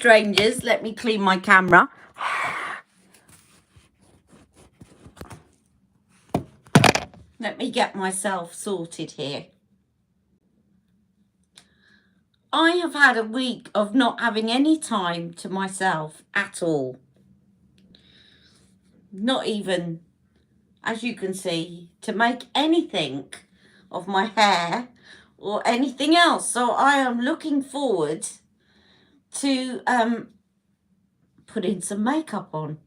strangers. Let me clean my camera. Let me get myself sorted here. I have had a week of not having any time to myself at all. Not even, as you can see, to make anything of my hair or anything else. So I am looking forward to putting some makeup on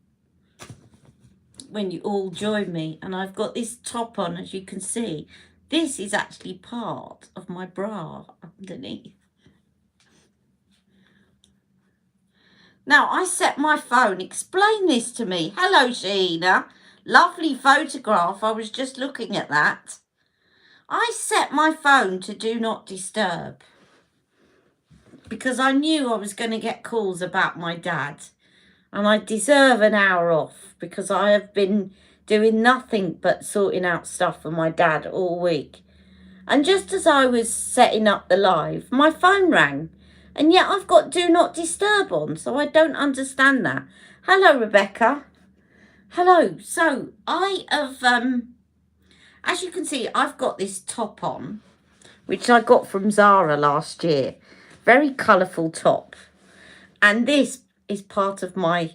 when you all join me. And I've got this top on, as you can see. This is actually part of my bra underneath. Now, I set my phone. Explain this to me. Hello, Sheena. Lovely photograph. I was just looking at that. I set my phone to do not disturb because I knew I was going to get calls about my dad. And I deserve an hour off because I have been doing nothing but sorting out stuff for my dad all week. And just as I was setting up the live, my phone rang. And yet I've got do not disturb on, so I don't understand that. Hello, Rebecca. Hello. So I have, as you can see, I've got this top on, which I got from Zara last year. Very colourful top. And this is part of my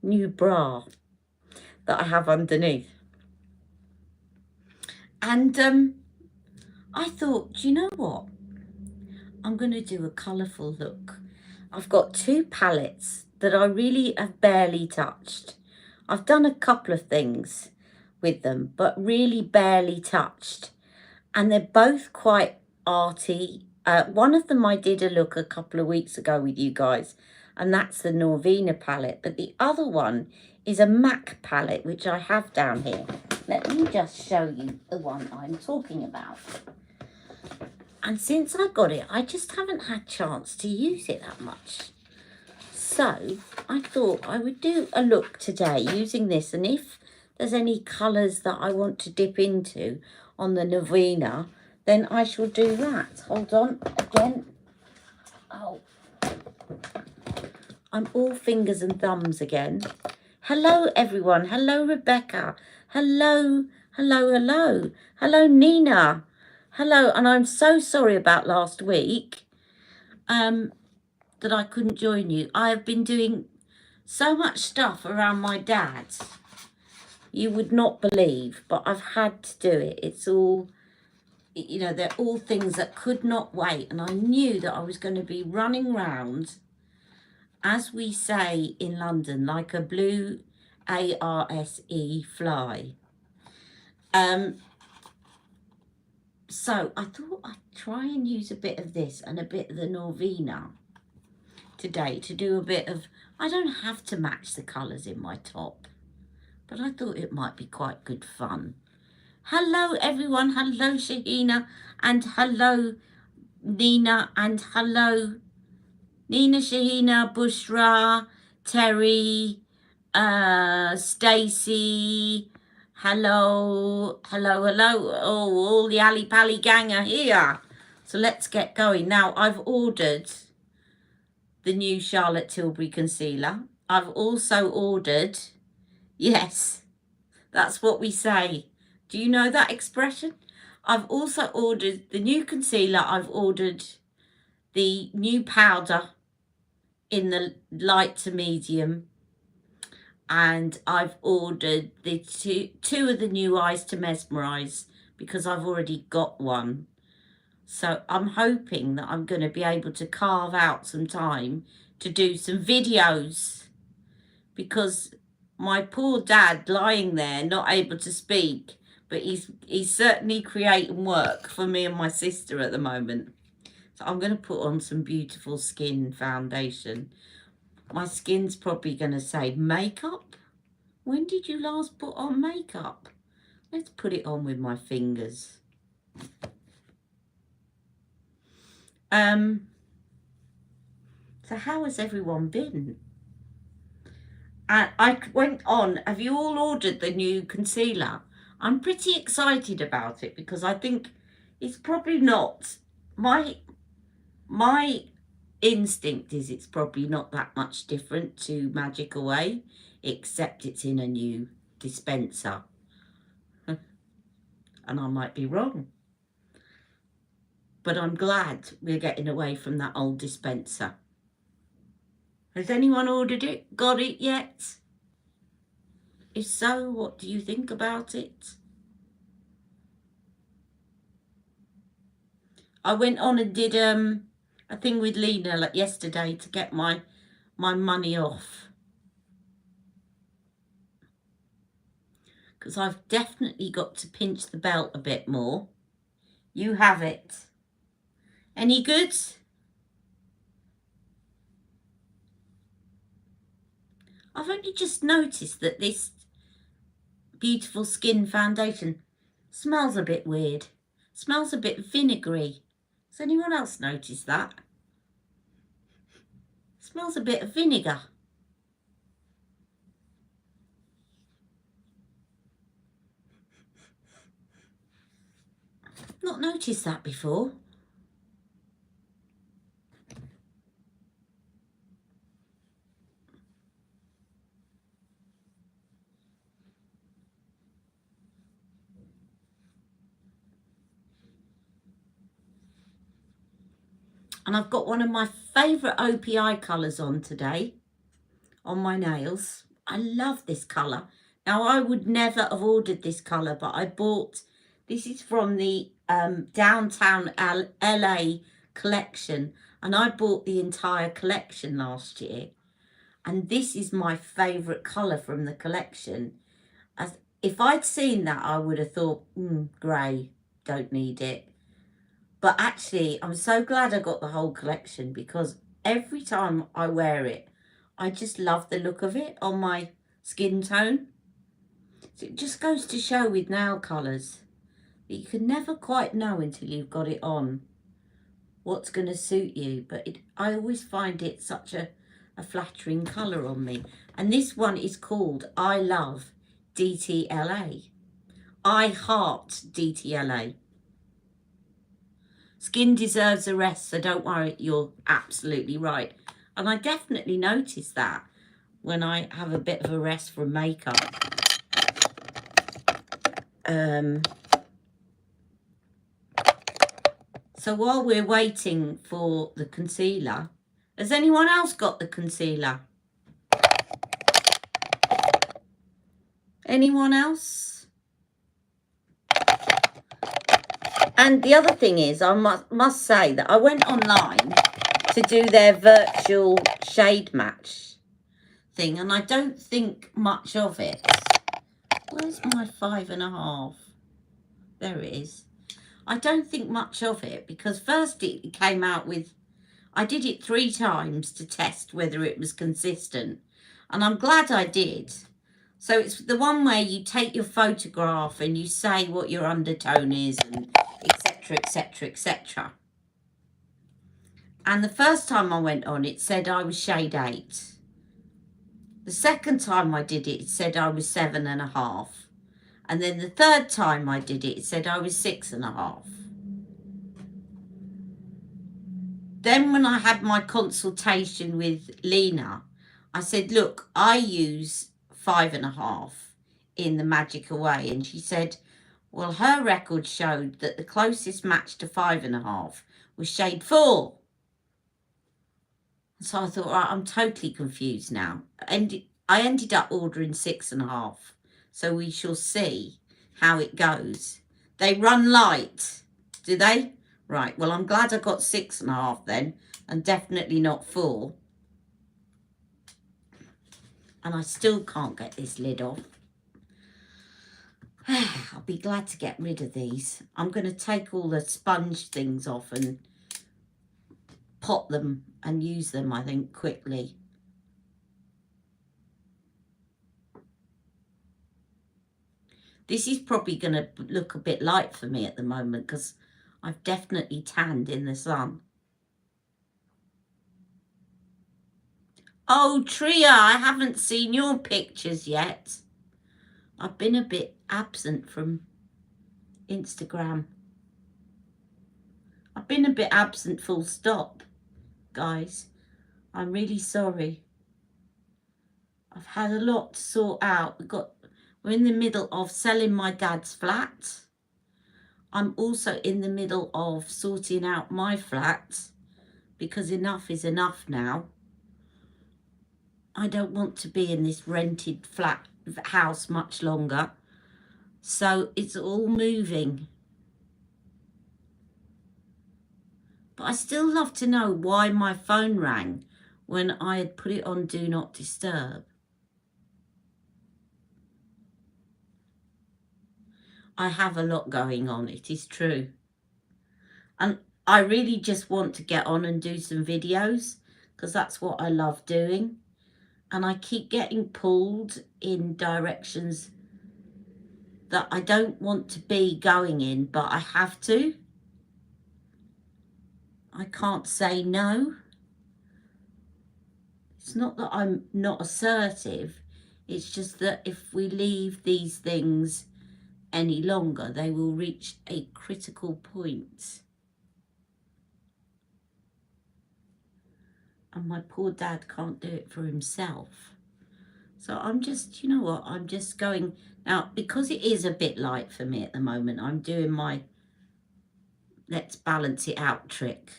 new bra that I have underneath. And I thought, do you know what? I'm going to do a colourful look. I've got two palettes that I really have barely touched. I've done a couple of things with them, but really barely touched. And they're both quite arty. One of them I did a look a couple of weeks ago with you guys, and that's the Norvina palette. But the other one is a MAC palette, which I have down here. Let me just show you the one I'm talking about. And since I got it, I just haven't had a chance to use it that much. So I thought I would do a look today using this. And if there's any colours that I want to dip into on the Norvina, then I shall do that. Hold on again. Oh, I'm all fingers and thumbs again. Hello, everyone. Hello, Rebecca. Hello, hello, hello. Hello, Nina. Hello, and I'm so sorry about last week that I couldn't join you. I have been doing so much stuff around my dad. You would not believe, but I've had to do it. It's all, you know, they're all things that could not wait. And I knew that I was going to be running round, as we say in London, like a blue ARSE fly. So I thought I'd try and use a bit of this and a bit of the Norvina today to do a bit of, I don't have to match the colours in my top, but I thought it might be quite good fun. Hello, everyone. Hello, Shahina, and hello, Nina, and hello, Nina, Shahina, Bushra, Terry, Stacey. Hello, hello, hello. Oh, all the Ali Pally gang are here. So let's get going. Now, I've ordered the new Charlotte Tilbury concealer. I've also ordered, yes, that's what we say. Do you know that expression? I've also ordered the new concealer. I've ordered the new powder in the light to medium. And I've ordered the two of the new eyes to mesmerize because I've already got one. So I'm hoping that I'm going to be able to carve out some time to do some videos, because my poor dad lying there not able to speak, but he's certainly creating work for me and my sister at the moment. So I'm going to put on some beautiful skin foundation. My skin's probably going to say, makeup? When did you last put on makeup? Let's put it on with my fingers. So how has everyone been? I went on, have you all ordered the new concealer? I'm pretty excited about it because I think it's probably not my instinct is it's probably not that much different to Magic Away, except it's in a new dispenser. And I might be wrong. But I'm glad we're getting away from that old dispenser. Has anyone ordered it? Got it yet? If so, what do you think about it? I went on and did a thing with Lena like yesterday to get my money off. Because I've definitely got to pinch the belt a bit more. You have it. Any good? I've only just noticed that this Beautiful Skin foundation smells a bit weird. Smells a bit vinegary. Has anyone else noticed that? Smells a bit of vinegar. Not noticed that before. And I've got one of my favourite OPI colours on today, on my nails. I love this colour. Now, I would never have ordered this colour, but I bought, this is from the Downtown LA collection, and I bought the entire collection last year. And this is my favourite colour from the collection. If I'd seen that, I would have thought, grey, don't need it. But actually, I'm so glad I got the whole collection, because every time I wear it, I just love the look of it on my skin tone. So it just goes to show with nail colours that you can never quite know until you've got it on what's going to suit you. But I always find it such a flattering colour on me. And this one is called I Love DTLA. I Heart DTLA. Skin deserves a rest, so don't worry, you're absolutely right. And I definitely notice that when I have a bit of a rest from makeup. So while we're waiting for the concealer, has anyone else got the concealer? Anyone else? And the other thing is, I must say that I went online to do their virtual shade match thing, and I don't think much of it. Where's my 5.5? There it is. I don't think much of it, because first it came out with, I did it 3 times to test whether it was consistent, and I'm glad I did. So it's the one where you take your photograph and you say what your undertone is, and etc, etc, etc. And the first time I went on, it said I was shade 8. The second time I did it, it said I was 7.5. And then the third time I did it, it said I was 6.5. Then when I had my consultation with Lena, I said, look, I use 5.5 in the Magic Away. And she said, well, her record showed that the closest match to 5.5 was shade 4. So I thought, right, I'm totally confused now. And I ended up ordering 6.5. So we shall see how it goes. They run light, do they? Right, well, I'm glad I got 6.5 then, and definitely not 4. And I still can't get this lid off. I'll be glad to get rid of these. I'm going to take all the sponge things off and pot them and use them, I think, quickly. This is probably going to look a bit light for me at the moment, because I've definitely tanned in the sun. Oh, Tria, I haven't seen your pictures yet. I've been a bit absent from Instagram. I've been a bit absent, full stop. guys. I'm really sorry. I've had a lot to sort out. We're in the middle of selling my dad's flat. I'm also in the middle of sorting out my flat because enough is enough now. I don't want to be in this rented flat house much longer. So it's all moving. But I still love to know why my phone rang when I had put it on Do Not Disturb. I have a lot going on, it is true. And I really just want to get on and do some videos because that's what I love doing. And I keep getting pulled in directions that I don't want to be going in, but I have to. I can't say no. It's not that I'm not assertive. It's just that if we leave these things any longer, they will reach a critical point. And my poor dad can't do it for himself. So I'm just, you know what, I'm just going, now because it is a bit light for me at the moment, I'm doing my let's balance it out trick,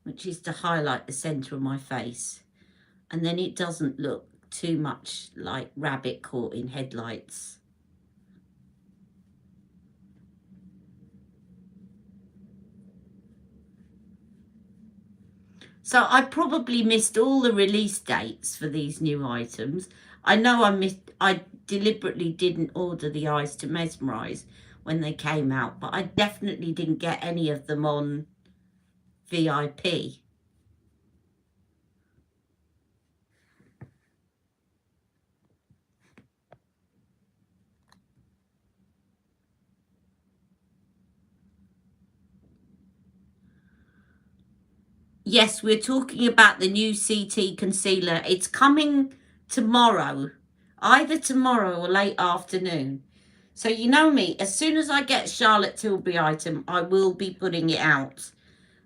which is to highlight the centre of my face. And then it doesn't look too much like rabbit caught in headlights. So I probably missed all the release dates for these new items. I know I deliberately didn't order the Eyes to Mesmerise when they came out, but I definitely didn't get any of them on VIP. Yes, we're talking about the new CT concealer. It's coming tomorrow, either tomorrow or late afternoon. So you know me, as soon as I get Charlotte Tilbury item, I will be putting it out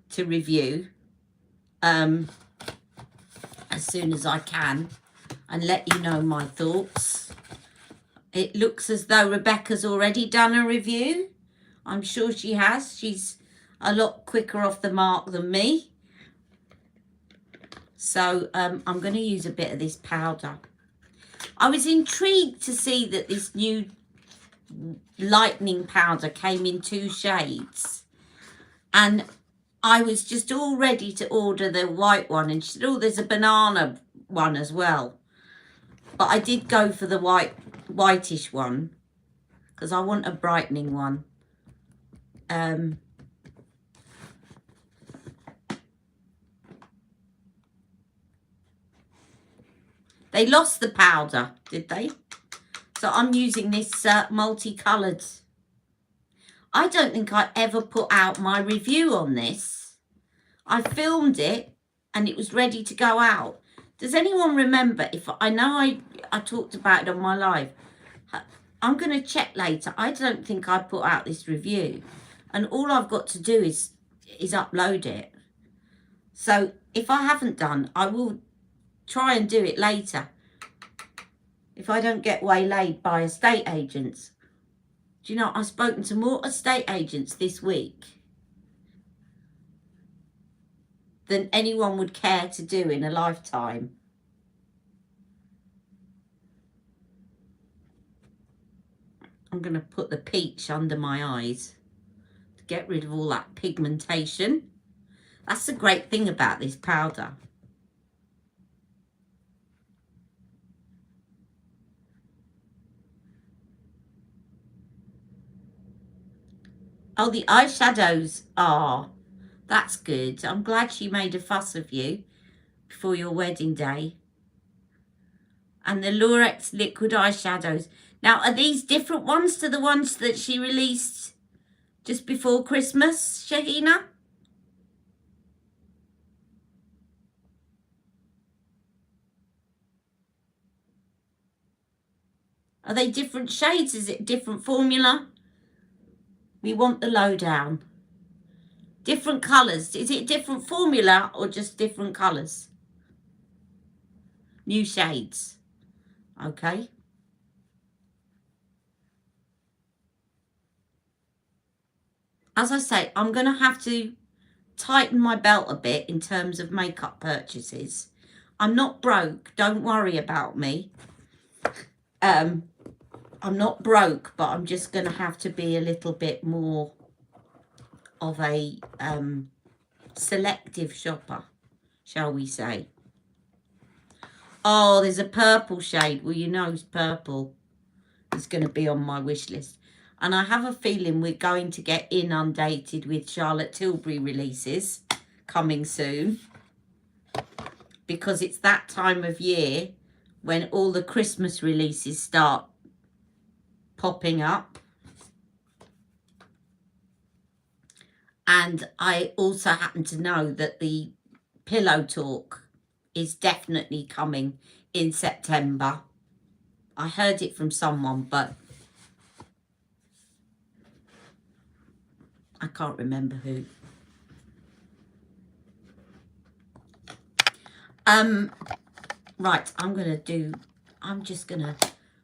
to review as soon as I can and let you know my thoughts. It looks as though Rebecca's already done a review. I'm sure she has. She's a lot quicker off the mark than me. So I'm going to use a bit of this powder. I was intrigued to see that this new lightning powder came in 2 shades. And I was just all ready to order the white one. And she said, oh, there's a banana one as well. But I did go for the whitish one because I want a brightening one. They lost the powder, did they? So I'm using this multicoloured. I don't think I ever put out my review on this. I filmed it and it was ready to go out. Does anyone remember? If I know I talked about it on my live. I'm going to check later. I don't think I put out this review. And all I've got to do is upload it. So if I haven't done, I will try and do it later if I don't get waylaid by estate agents. Do you know, I've spoken to more estate agents this week than anyone would care to do in a lifetime. I'm going to put the peach under my eyes to get rid of all that pigmentation. That's the great thing about this powder. Oh, the eyeshadows are. That's good. I'm glad she made a fuss of you before your wedding day. And the Lurex liquid eyeshadows. Now, are these different ones to the ones that she released just before Christmas, Shahina? Are they different shades? Is it different formula? We want the lowdown. Different colours. Is it different formula or just different colours? New shades. Okay. As I say, I'm going to have to tighten my belt a bit in terms of makeup purchases. I'm not broke. Don't worry about me. I'm not broke, but I'm just going to have to be a little bit more of a selective shopper, shall we say. Oh, there's a purple shade. Well, you know purple is going to be on my wish list. And I have a feeling we're going to get inundated with Charlotte Tilbury releases coming soon. Because it's that time of year when all the Christmas releases start popping up. And I also happen to know that the Pillow Talk is definitely coming in September. I heard it from someone, but I can't remember who. Right, I'm just going to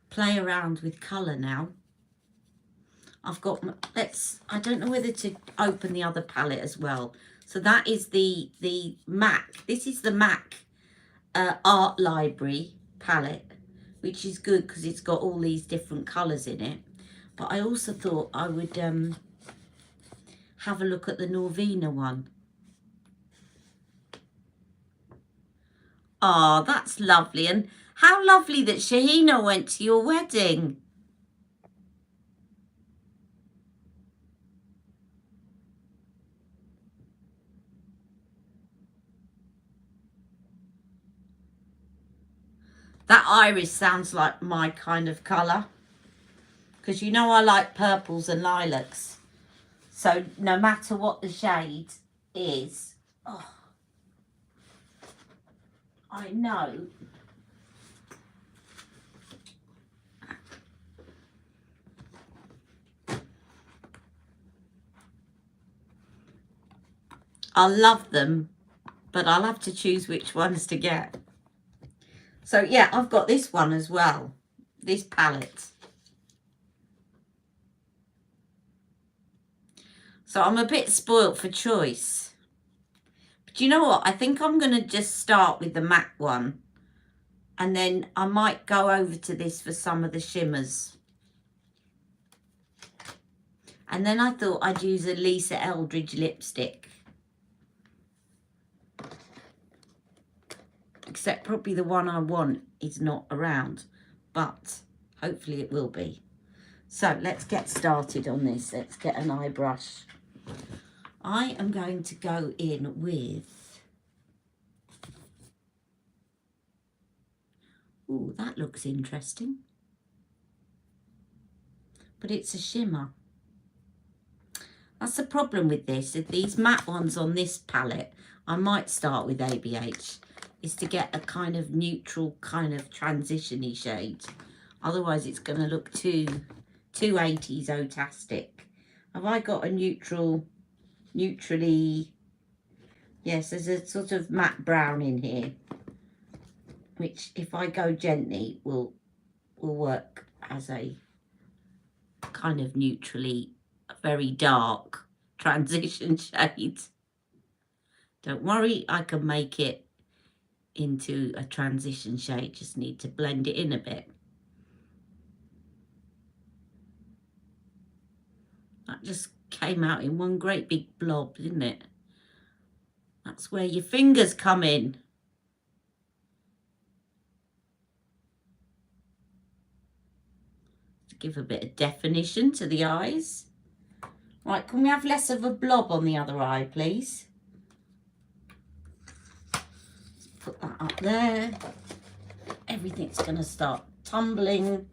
play around with colour now. I've got, I don't know whether to open the other palette as well. So that is the MAC. This is the MAC Art Library palette, which is good because it's got all these different colours in it. But I also thought I would have a look at the Norvina one. Oh, that's lovely. And how lovely that Shahina went to your wedding. That iris sounds like my kind of colour. Because you know I like purples and lilacs. So no matter what the shade is, oh, I know. I love them, but I'll have to choose which ones to get. So yeah, I've got this one as well, this palette. So I'm a bit spoilt for choice. But you know what? I think I'm going to just start with the MAC one. And then I might go over to this for some of the shimmers. And then I thought I'd use a Lisa Eldridge lipstick. Except probably the one I want is not around. But hopefully it will be. So let's get started on this. Let's get an eye brush. I am going to go in with... Ooh, that looks interesting. But it's a shimmer. That's the problem with this. If these matte ones on this palette, I might start with ABH, is to get a kind of neutral, kind of transition-y shade. Otherwise, it's going to look too 80s otastic. Have I got a neutrally... Yes, there's a sort of matte brown in here, which, if I go gently, will work as a kind of neutrally very dark transition shade. Don't worry, I can make it into a transition shade. Just need to blend it in a bit. That just came out in one great big blob, didn't it? That's where your fingers come in. To give a bit of definition to the eyes. Right, can we have less of a blob on the other eye, please? Let's put that up there. Everything's going to start tumbling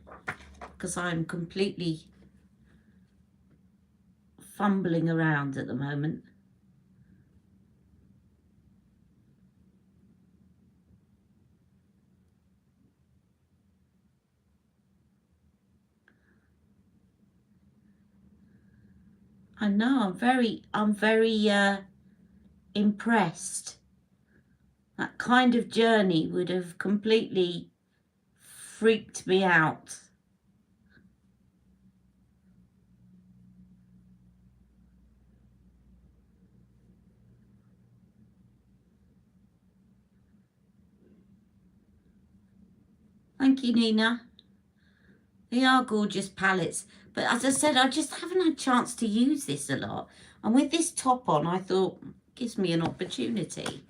because I'm completely fumbling around at the moment. I know, I'm very impressed. That kind of journey would have completely freaked me out. Thank you, Nina. They are gorgeous palettes. But as I said, I just haven't had a chance to use this a lot. And with this top on, I thought, gives me an opportunity.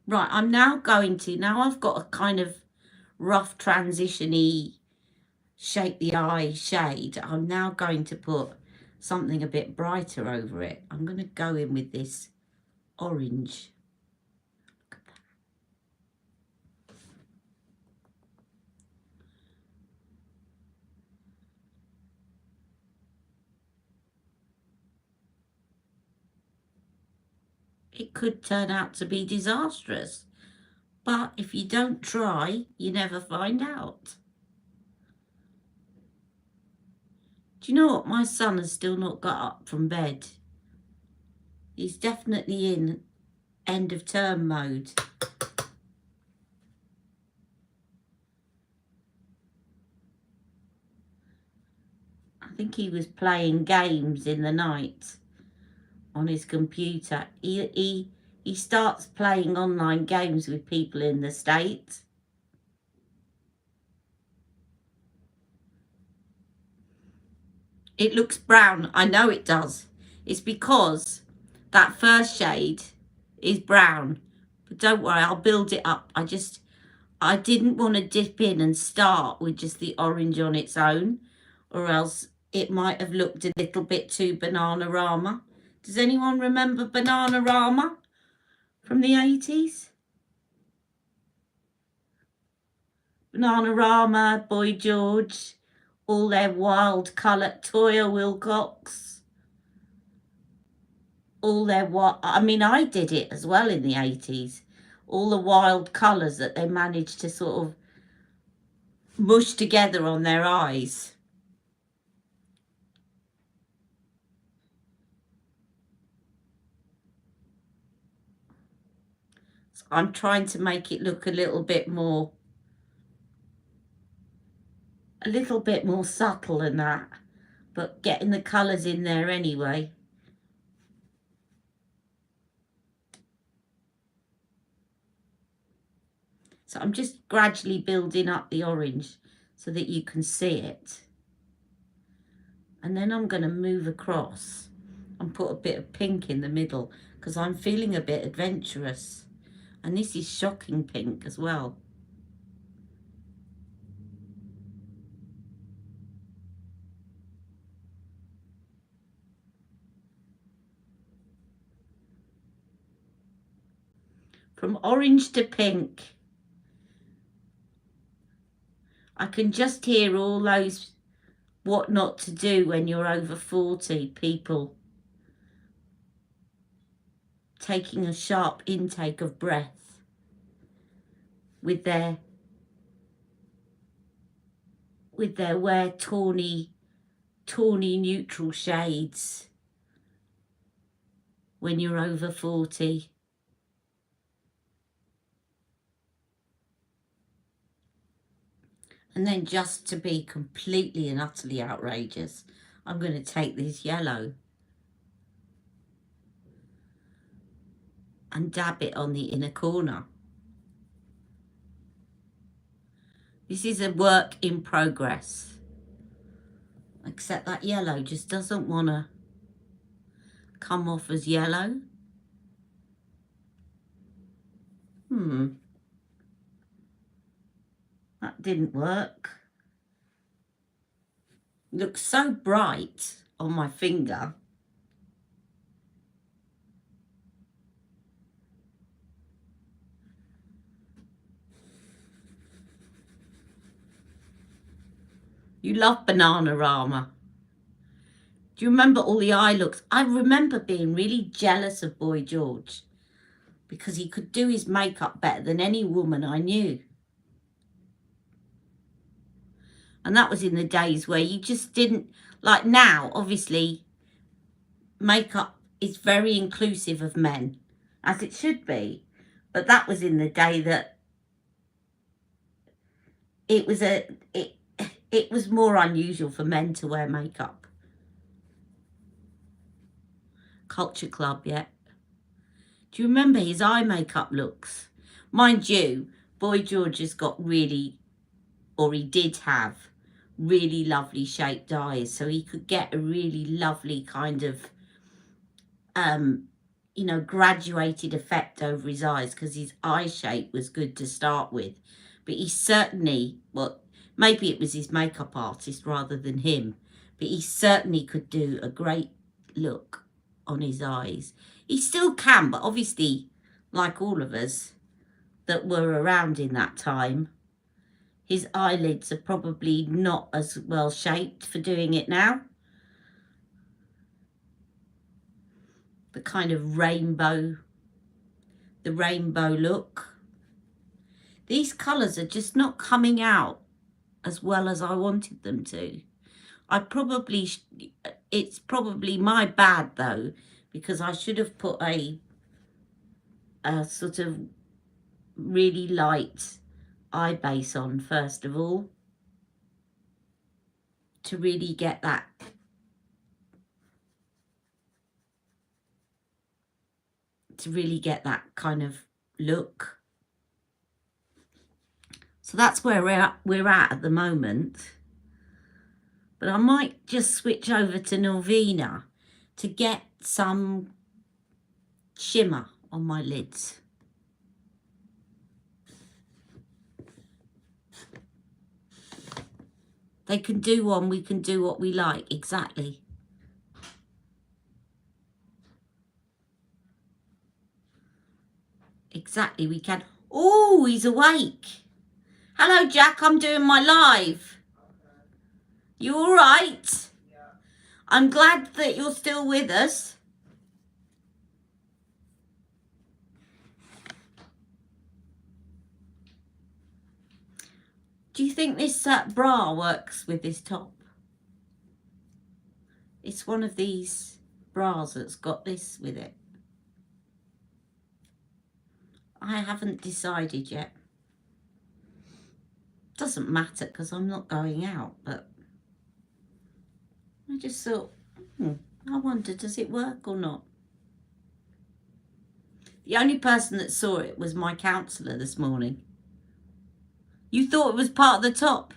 Right, I'm now going to, now I've got a kind of rough transition-y shape the eye shade, I'm now going to put something a bit brighter over it. I'm going to go in with this orange. It could turn out to be disastrous, but if you don't try, you never find out. Do you know what? My son has still not got up from bed. He's definitely in end of term mode. I think he was playing games in the night on his computer. He starts playing online games with people in the States. It looks brown. I know it does. It's because that first shade is brown. But don't worry, I'll build it up. I didn't want to dip in and start with just the orange on its own, or else it might have looked a little bit too Bananarama. Does anyone remember Bananarama from the 80s? Bananarama, Boy George, all their wild colour, Toya Wilcox, all their I mean, I did it as well in the 80s. All the wild colours that they managed to sort of mush together on their eyes. So I'm trying to make it look a little bit more subtle than that, but getting the colours in there anyway. So I'm just gradually building up the orange so that you can see it. And then I'm going to move across and put a bit of pink in the middle because I'm feeling a bit adventurous. And this is shocking pink as well. From orange to pink. I can just hear all those what not to do when you're over 40 people taking a sharp intake of breath with their wear tawny neutral shades when you're over 40. And then just to be completely and utterly outrageous, I'm going to take this yellow and dab it on the inner corner. This is a work in progress. Except that yellow just doesn't want to come off as yellow. That didn't work. Looks so bright on my finger. You love Bananarama. Do you remember all the eye looks? I remember being really jealous of Boy George because he could do his makeup better than any woman I knew. And that was in the days where you just didn't, like now, obviously, makeup is very inclusive of men, as it should be. But that was in the day that it was more unusual for men to wear makeup. Culture Club, yeah. Do you remember his eye makeup looks? Mind you, Boy George has got really, or he did have, really lovely shaped eyes. So he could get a really lovely kind of, you know, graduated effect over his eyes because his eye shape was good to start with. But he certainly, well, maybe it was his makeup artist rather than him, but he certainly could do a great look on his eyes. He still can, but obviously, like all of us that were around in that time, his eyelids are probably not as well shaped for doing it now. The kind of rainbow, the rainbow look. These colours are just not coming out as well as I wanted them to. It's probably my bad though, because I should have put a sort of really light eye base on first of all to really get that kind of look. So that's where we're at the moment. But I might just switch over to Norvina to get some shimmer on my lids. They can do one, we can do what we like. Exactly. Exactly, we can. Oh, he's awake. Hello, Jack, I'm doing my live. You all right? Yeah. I'm glad that you're still with us. Do you think this bra works with this top? It's one of these bras that's got this with it. I haven't decided yet. Doesn't matter because I'm not going out, but I just thought, I wonder, does it work or not? The only person that saw it was my counsellor this morning. You thought it was part of the top?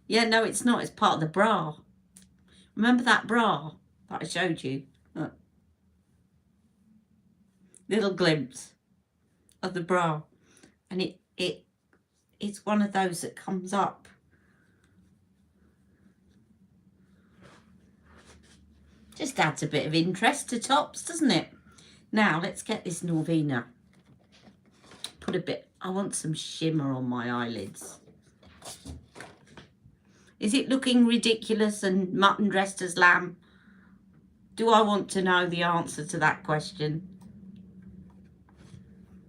Yeah, no, it's not. It's part of the bra. Remember that bra that I showed you? Look. Little glimpse of the bra. And it's one of those that comes up. Just adds a bit of interest to tops, doesn't it? Now, let's get this Norvina. Put a bit, I want some shimmer on my eyelids. Is it looking ridiculous and mutton dressed as lamb? Do I want to know the answer to that question?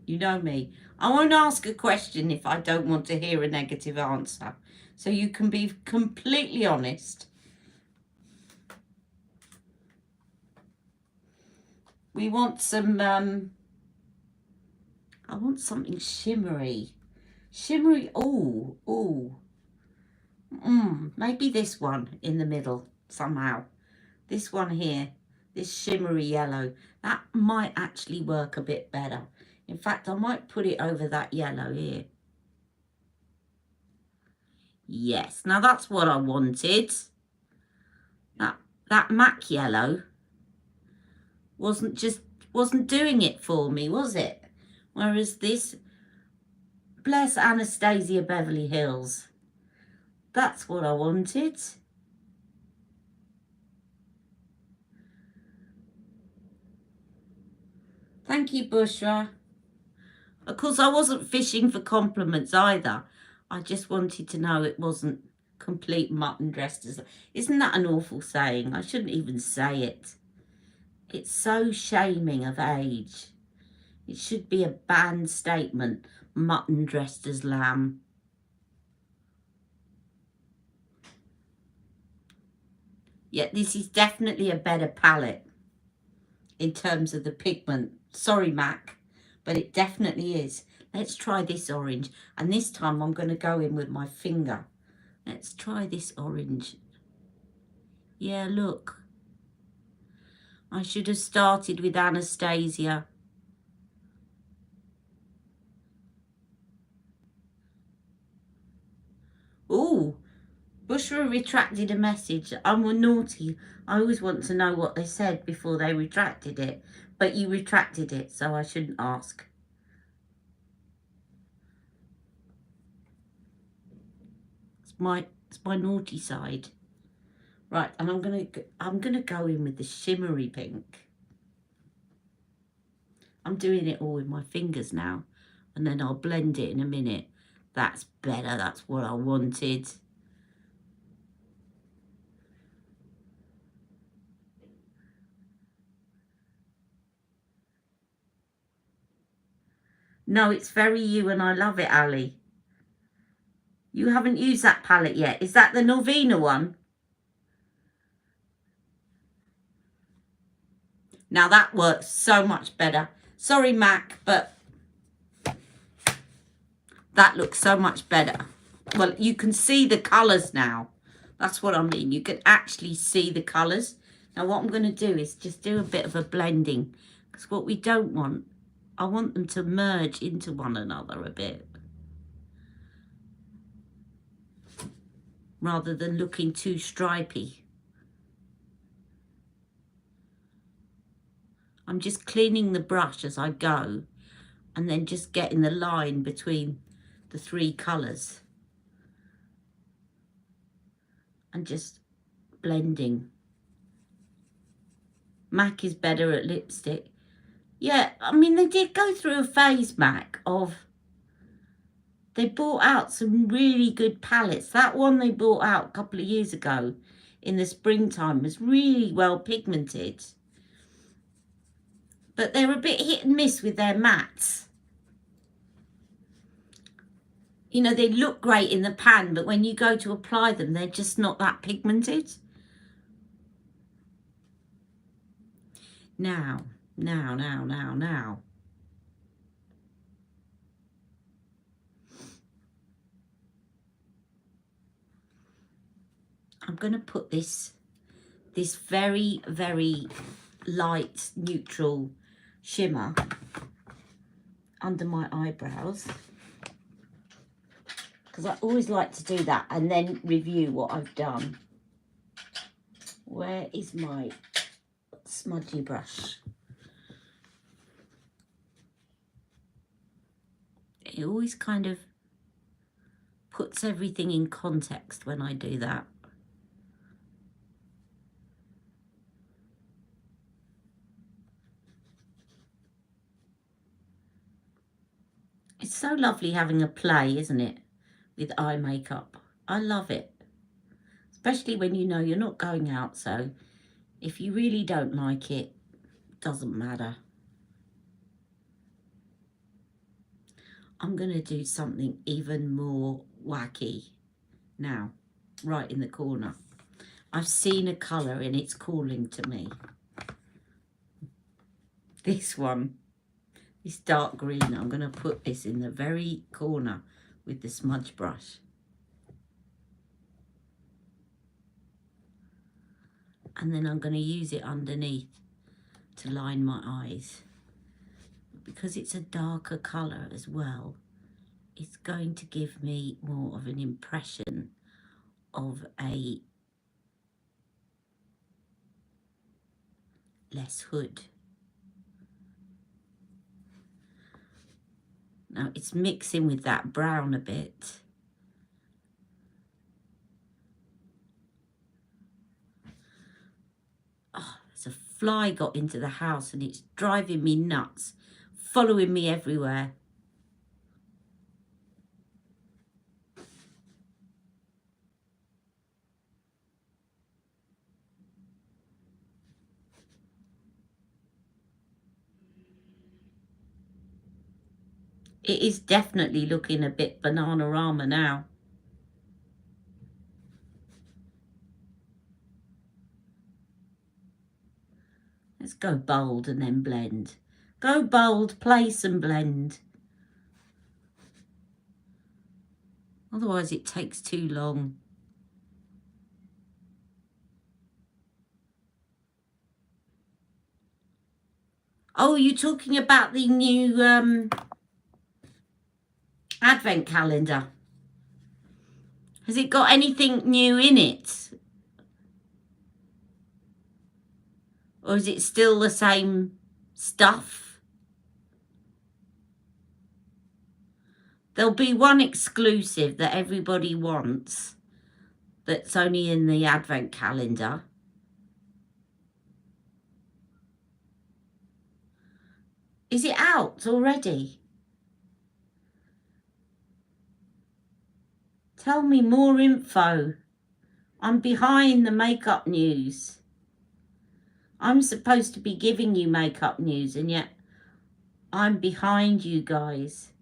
You know me. I won't ask a question if I don't want to hear a negative answer. So you can be completely honest. We want some, I want something shimmery. Shimmery, maybe this one in the middle somehow. This one here, this shimmery yellow, that might actually work a bit better. In fact, I might put it over that yellow here. Yes, now that's what I wanted. That MAC yellow wasn't doing it for me, was it? Whereas this, bless Anastasia Beverly Hills, that's what I wanted. Thank you, Bushra. Of course, I wasn't fishing for compliments either. I just wanted to know it wasn't complete mutton dressed as... Isn't that an awful saying? I shouldn't even say it. It's so shaming of age. It should be a banned statement, mutton dressed as lamb. Yeah, this is definitely a better palette in terms of the pigment. Sorry, Mac, but it definitely is. Let's try this orange. And this time I'm going to go in with my finger. Let's try this orange. Yeah, look. I should have started with Anastasia. Ooh, Bushra retracted a message. I'm naughty. I always want to know what they said before they retracted it. But you retracted it, so I shouldn't ask. It's my naughty side. Right, and I'm gonna go in with the shimmery pink. I'm doing it all with my fingers now, and then I'll blend it in a minute. That's better. That's what I wanted. No, it's very you, and I love it, Ali. You haven't used that palette yet. Is that the Norvina one? Now that works so much better. Sorry, Mac, but that looks so much better. Well, you can see the colours now. That's what I mean. You can actually see the colours. Now what I'm going to do is just do a bit of a blending. Because what we don't want, I want them to merge into one another a bit. Rather than looking too stripy. I'm just cleaning the brush as I go. And then just getting the line between the three colours. And just blending. Mac is better at lipstick. Yeah, I mean, they did go through a phase, Mac, of... They brought out some really good palettes. That one they brought out a couple of years ago in the springtime was really well pigmented. But they're a bit hit and miss with their mattes. You know, they look great in the pan, but when you go to apply them, they're just not that pigmented. Now. I'm going to put this very, very light, neutral shimmer under my eyebrows. Because I always like to do that and then review what I've done. Where is my smudgy brush? It always kind of puts everything in context when I do that. It's so lovely having a play, isn't it, with eye makeup. I love it. Especially when you know you're not going out, so if you really don't like it, it doesn't matter. I'm going to do something even more wacky now, right in the corner. I've seen a colour and it's calling to me. This one, this dark green, I'm going to put this in the very corner with the smudge brush. And then I'm going to use it underneath to line my eyes. Because it's a darker colour as well, it's going to give me more of an impression of a less hood. Now it's mixing with that brown a bit. Oh, there's a fly got into the house and it's driving me nuts, following me everywhere. It is definitely looking a bit Bananarama now. Let's go bold and then blend. Go bold, place and blend. Otherwise it takes too long. Oh, you're talking about the new advent calendar. Has it got anything new in it? Or is it still the same stuff? There'll be one exclusive that everybody wants that's only in the advent calendar. Is it out already? Tell me more info. I'm behind the makeup news. I'm supposed to be giving you makeup news, and yet I'm behind you guys.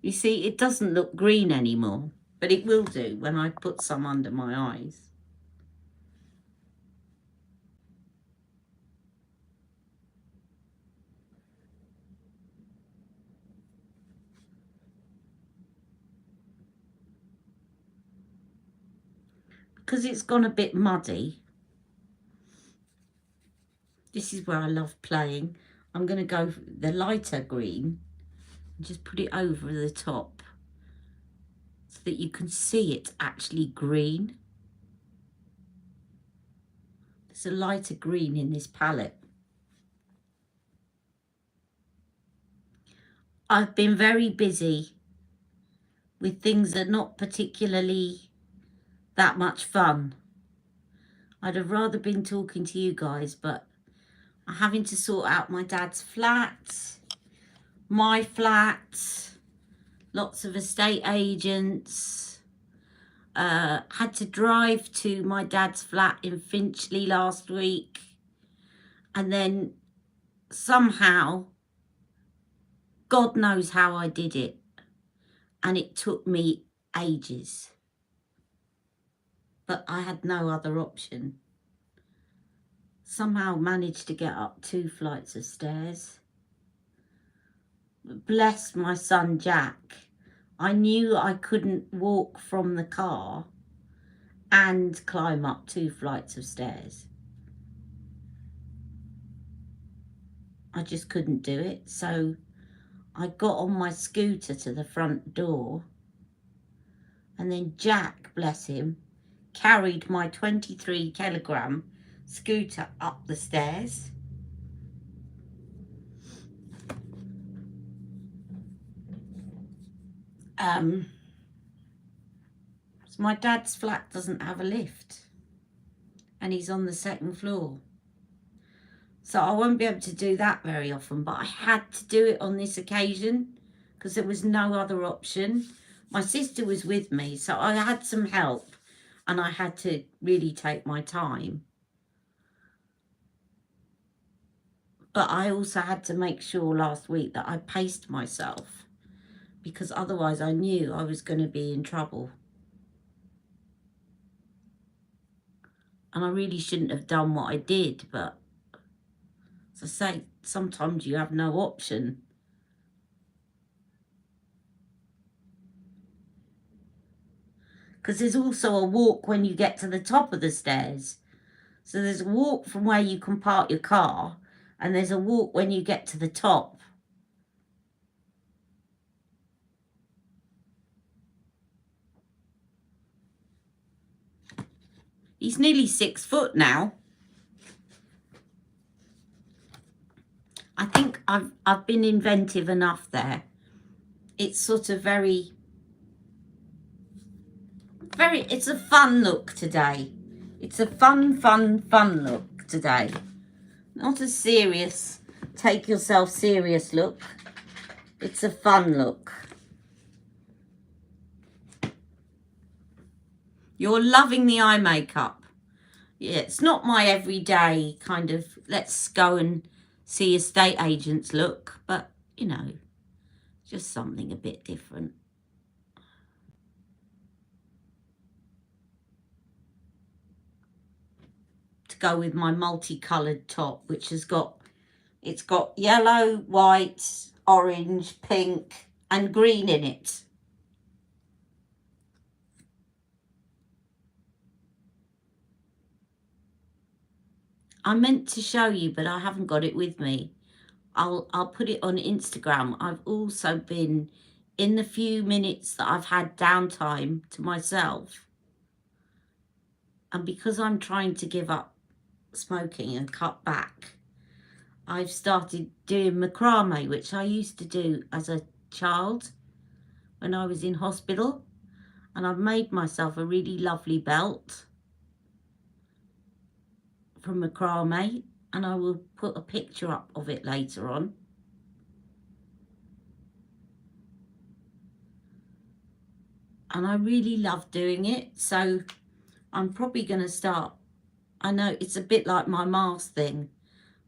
You see, it doesn't look green anymore, but it will do when I put some under my eyes. Because it's gone a bit muddy. This is where I love playing. I'm going to go the lighter green and just put it over the top so that you can see it's actually green. There's a lighter green in this palette. I've been very busy with things that are not particularly that much fun. I'd have rather been talking to you guys, but I'm having to sort out my dad's flat, my flat, lots of estate agents. Had to drive to my dad's flat in Finchley last week, and then somehow, God knows how I did it, and it took me ages. But I had no other option. Somehow managed to get up 2 flights of stairs. Bless my son Jack. I knew I couldn't walk from the car and climb up 2 flights of stairs. I just couldn't do it. So I got on my scooter to the front door, and then Jack, bless him, carried my 23 kilogram scooter up the stairs. So my dad's flat doesn't have a lift, and he's on the 2nd floor. So I won't be able to do that very often, but I had to do it on this occasion because there was no other option. My sister was with me, so I had some help, and I had to really take my time. But I also had to make sure last week that I paced myself, because otherwise I knew I was going to be in trouble. And I really shouldn't have done what I did, but as I say, sometimes you have no option. Because there's also a walk when you get to the top of the stairs. So there's a walk from where you can park your car, and there's a walk when you get to the top. He's nearly 6 foot now. I think I've been inventive enough there. It's sort of very, it's a fun look today. It's a fun look today. Not a serious, take yourself serious look. It's a fun look. You're loving the eye makeup. Yeah, it's not my everyday kind of, let's go and see estate agents look, but, you know, just something a bit different. to go with my multicoloured top, which has got, it's got yellow, white, orange, pink and green in it. I meant to show you, but I haven't got it with me. I'll put it on Instagram. I've also been, in the few minutes that I've had downtime to myself, and because I'm trying to give up smoking and cut back, I've started doing macrame, which I used to do as a child when I was in hospital, and I've made myself a really lovely belt from macrame, and I will put a picture up of it later on. And I really love doing it, so I'm probably going to start, I know it's a bit like my mask thing,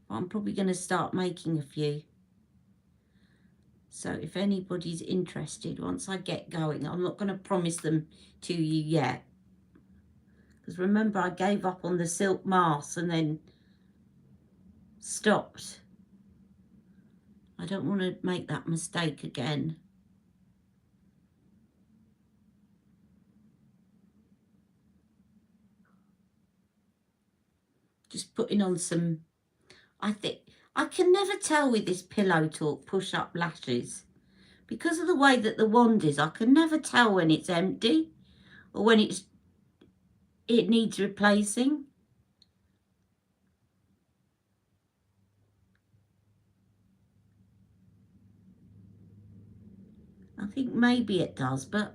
but I'm probably going to start making a few. So if anybody's interested, once I get going, I'm not going to promise them to you yet. Because remember, I gave up on the silk masks and then stopped. I don't want to make that mistake again. Just putting on some, I think, I can never tell with this Pillow Talk push-up lashes. Because of the way that the wand is, I can never tell when it's empty or when it needs replacing. I think maybe it does, but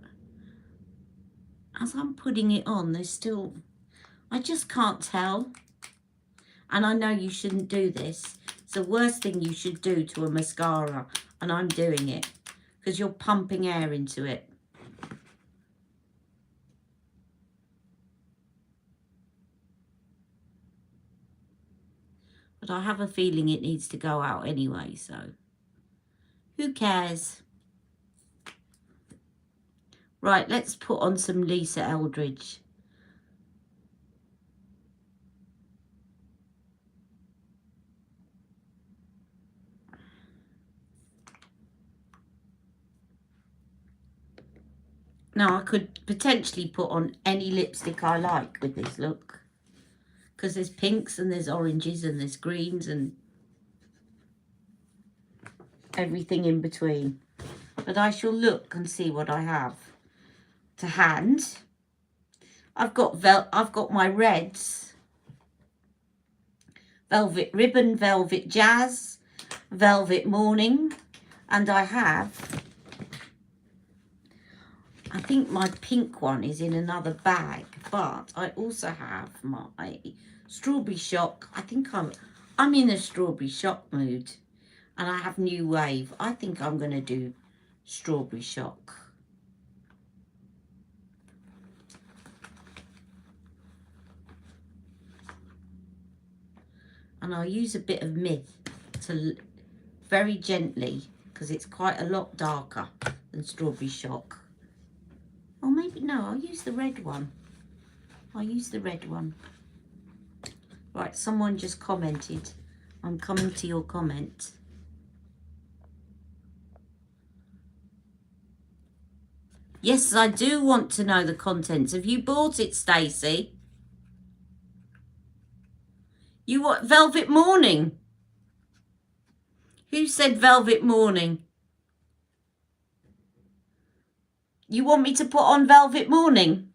as I'm putting it on, there's still, I just can't tell. And I know you shouldn't do this. It's the worst thing you should do to a mascara, and I'm doing it because you're pumping air into it. But I have a feeling it needs to go out anyway, so who cares? Right, let's put on some Lisa Eldridge. Now, I could potentially put on any lipstick I like with this look, because there's pinks and there's oranges and there's greens and everything in between. But I shall look and see what I have to hand. I've got my reds: Velvet Ribbon, Velvet Jazz, Velvet Morning, and I have, I think my pink one is in another bag, but I also have my Strawberry Shock. I think I'm in a Strawberry Shock mood, and I have New Wave. I think I'm going to do Strawberry Shock. And I'll use a bit of Myth to very gently, because it's quite a lot darker than Strawberry Shock. Or maybe, no, I'll use the red one. I'll use the red one. Right, someone just commented. I'm coming to your comment. Yes, I do want to know the contents. Have you bought it, Stacey? You want Velvet Morning? Who said Velvet Morning? You want me to put on Velvet Morning?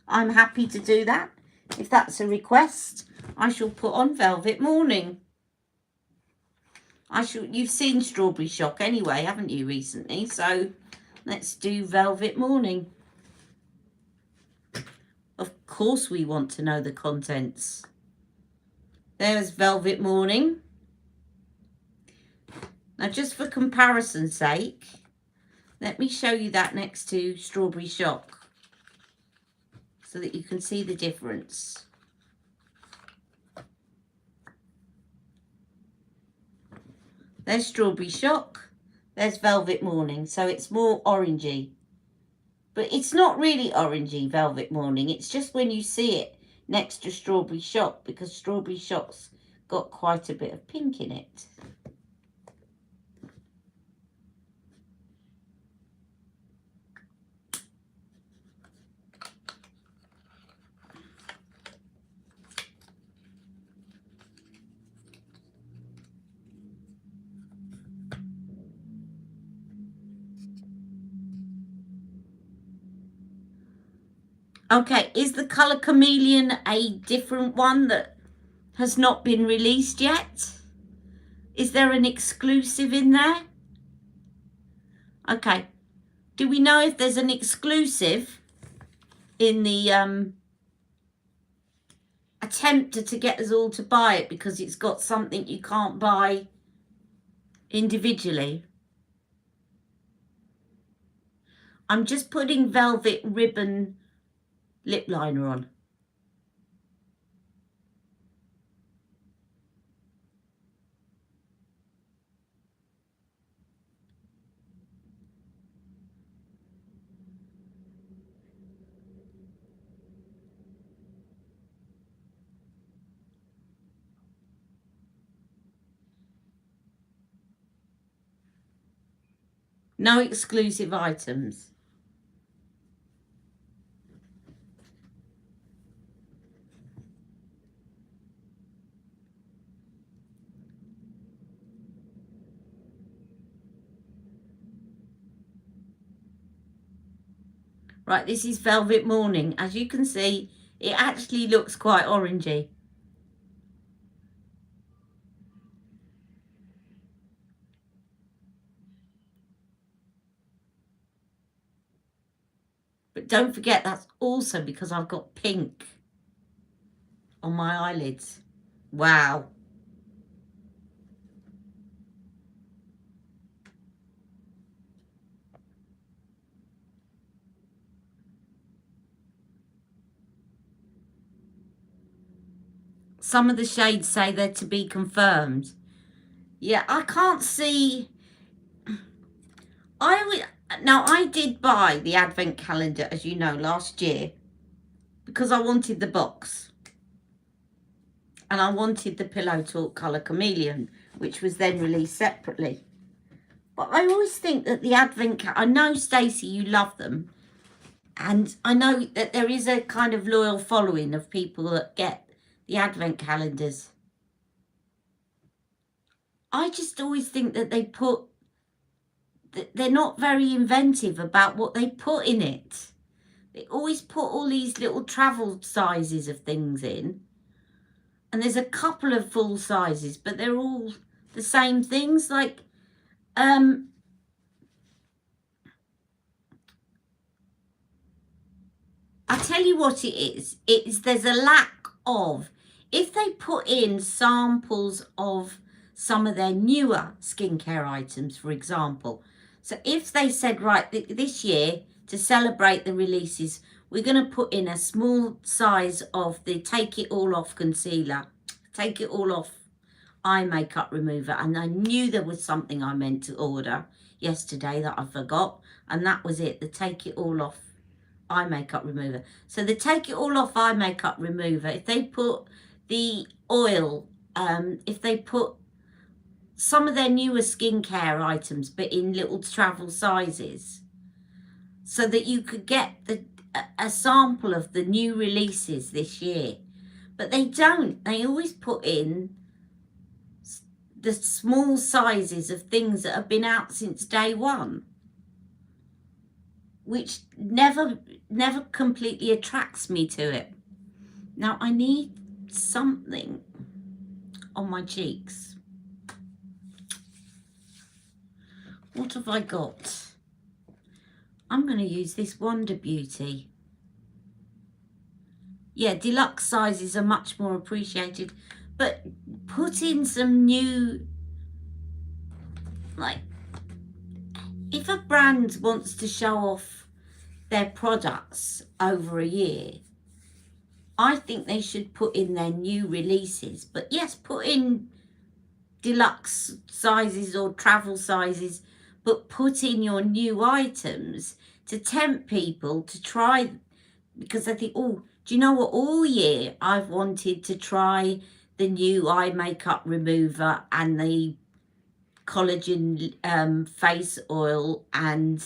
I'm happy to do that. If that's a request, I shall put on Velvet Morning. You've seen Strawberry Shock anyway, haven't you, recently? So let's do Velvet Morning. Of course we want to know the contents. There's Velvet Morning. Now, just for comparison's sake, let me show you that next to Strawberry Shock so that you can see the difference. There's Strawberry Shock. There's Velvet Morning. So it's more orangey. But it's not really orangey, Velvet Morning. It's just when you see it next to Strawberry Shock, because Strawberry Shock's got quite a bit of pink in it. Okay, is the colour Chameleon a different one that has not been released yet? Is there an exclusive in there? Okay. Do we know if there's an exclusive in the attempt to get us all to buy it because it's got something you can't buy individually? I'm just putting Velvet Ribbon lip liner on. No exclusive items. Right, this is Velvet Morning. As you can see, it actually looks quite orangey. But don't forget, that's also because I've got pink on my eyelids. Wow. Some of the shades say they're to be confirmed. Yeah, I can't see. Now, I did buy the advent calendar, as you know, last year because I wanted the box. And I wanted the Pillow Talk colour Chameleon, which was then released separately. But I always think that the advent... I know, Stacey, you love them. And I know that there is a kind of loyal following of people that get the advent calendars. I just always think that they're not very inventive about what they put in it. They always put all these little travel sizes of things in. And there's a couple of full sizes, but they're all the same things. Like, I tell you what it is. There's a lack of, if they put in samples of some of their newer skincare items, for example. So if they said, right, this year, to celebrate the releases, we're going to put in a small size of the Take It All Off concealer, Take It All Off eye makeup remover. And I knew there was something I meant to order yesterday that I forgot. And that was it, the Take It All Off eye makeup remover. So the Take It All Off eye makeup remover, if they put the oil, if they put some of their newer skincare items, but in little travel sizes, so that you could get a sample of the new releases this year. But they don't. They always put in the small sizes of things that have been out since day one, which never completely attracts me to it. Now, I need something on my cheeks. What have I got? I'm going to use this Wonder Beauty. Yeah, deluxe sizes are much more appreciated. But put in some new, like, if a brand wants to show off their products over a year, I think they should put in their new releases. But yes, put in deluxe sizes or travel sizes, but put in your new items to tempt people to try, because they think, oh, Do you know what? All year I've wanted to try the new eye makeup remover and the collagen face oil, and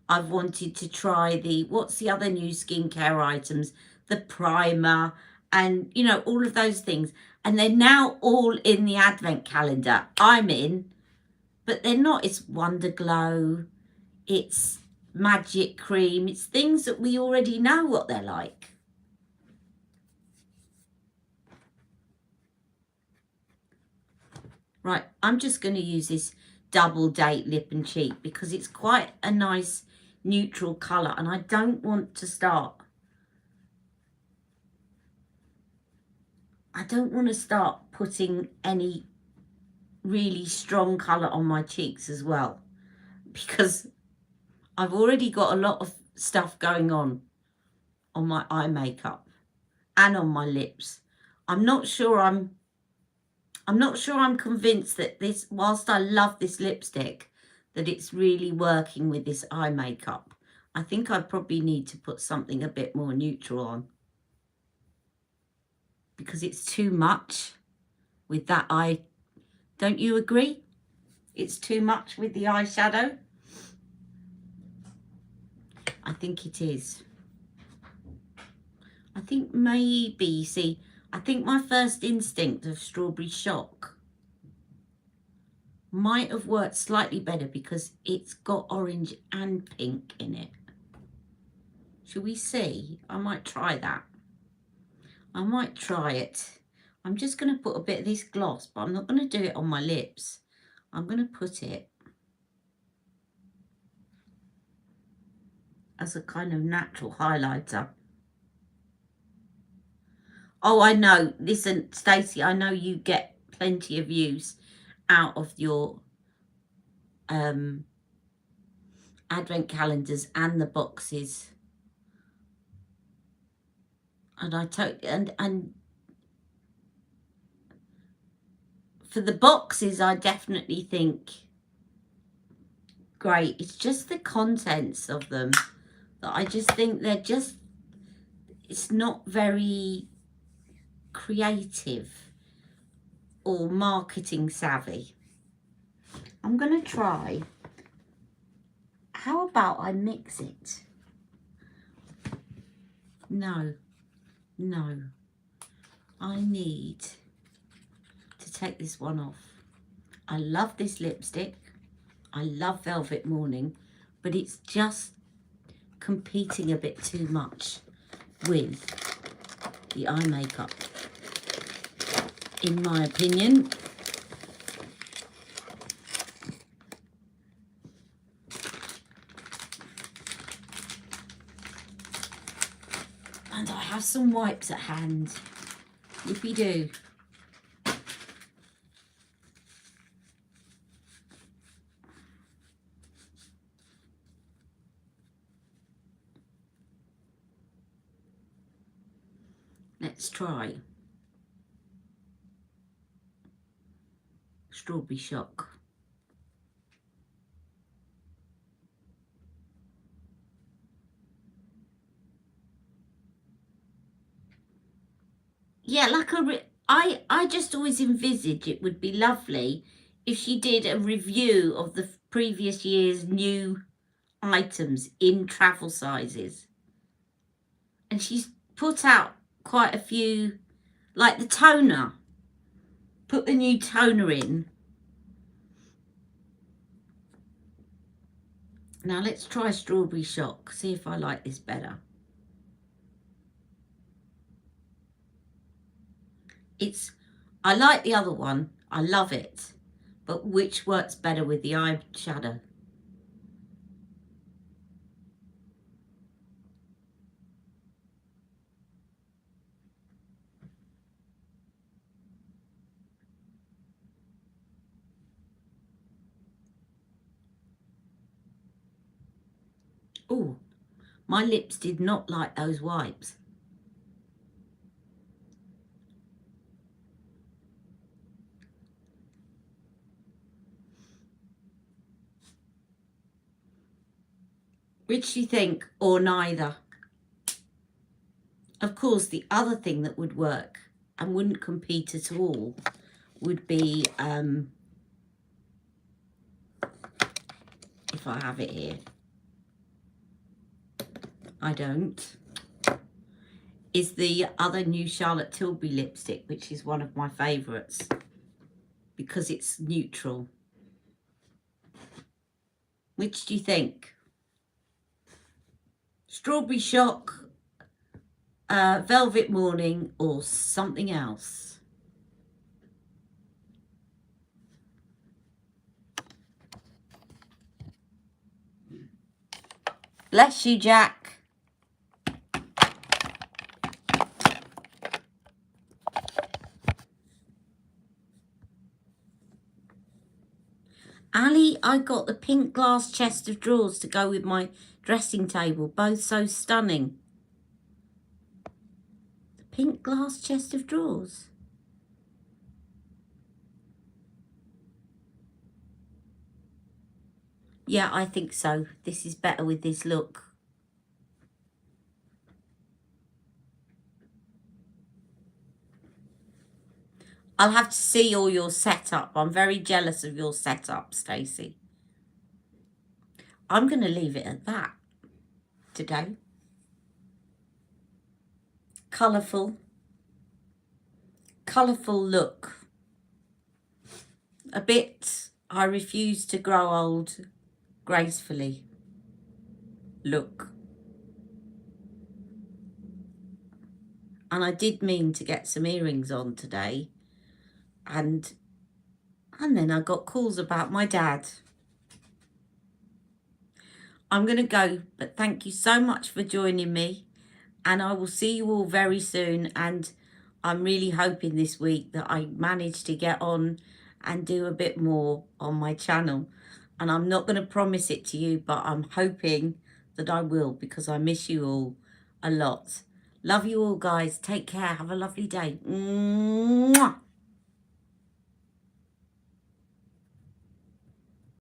I've wanted to try the, what's the other new skincare items? The primer and, you know, all of those things. And they're now all in the advent calendar. I'm in, but they're not. It's Wonder Glow. It's Magic Cream. It's things that we already know what they're like. Right, I'm just going to use this Double Date Lip and Cheek because it's quite a nice neutral colour, and I don't want to start putting any really strong colour on my cheeks as well, because I've already got a lot of stuff going on my eye makeup and on my lips. I'm not sure I'm convinced that this, whilst I love this lipstick, that it's really working with this eye makeup. I think I probably need to put something a bit more neutral on, because it's too much with that eye. Don't you agree? It's too much with the eyeshadow. I think it is. I think maybe, see, I think my first instinct of Strawberry Shock might have worked slightly better because it's got orange and pink in it. Shall we see? I might try that. I might try it. I'm just going to put a bit of this gloss, but I'm not going to do it on my lips. I'm going to put it as a kind of natural highlighter. Oh, I know. Listen, Stacey, I know you get plenty of use out of your advent calendars and the boxes. And I totally, and for the boxes, I definitely think great. It's just the contents of them that I just think they're just, it's not very creative or marketing savvy. I'm going to try, how about I mix it? No, I need to take this one off. I love this lipstick. I love Velvet Morning, but it's just competing a bit too much with the eye makeup, in my opinion. And I have some wipes at hand. Yippee-doo. Let's try Strawberry Shock. Yeah, like I just always envisage it would be lovely if she did a review of the previous year's new items in travel sizes. And she's put out quite a few, like the toner. Put the new toner in. Now let's try Strawberry Shock, see if I like this better. I like the other one, I love it, but which works better with the eyeshadow? Oh, my lips did not like those wipes. Which do you think, or neither? Of course, the other thing that would work and wouldn't compete at all would be, if I have it here, I don't, is the other new Charlotte Tilbury lipstick, which is one of my favourites because it's neutral. Which do you think? Strawberry Shock, Velvet Morning, or something else? Bless you, Jack. Ali, I got the pink glass chest of drawers to go with my dressing table. Both so stunning. The pink glass chest of drawers. Yeah, I think so. This is better with this look. I'll have to see all your setup. I'm very jealous of your setup, Stacey. I'm going to leave it at that today. Colourful. Colourful look. A bit, I refuse to grow old gracefully. Look. And I did mean to get some earrings on today. And then I got calls about my dad. I'm going to go, but thank you so much for joining me. And I will see you all very soon. And I'm really hoping this week that I manage to get on and do a bit more on my channel. And I'm not going to promise it to you, but I'm hoping that I will, because I miss you all a lot. Love you all, guys. Take care. Have a lovely day. Mwah!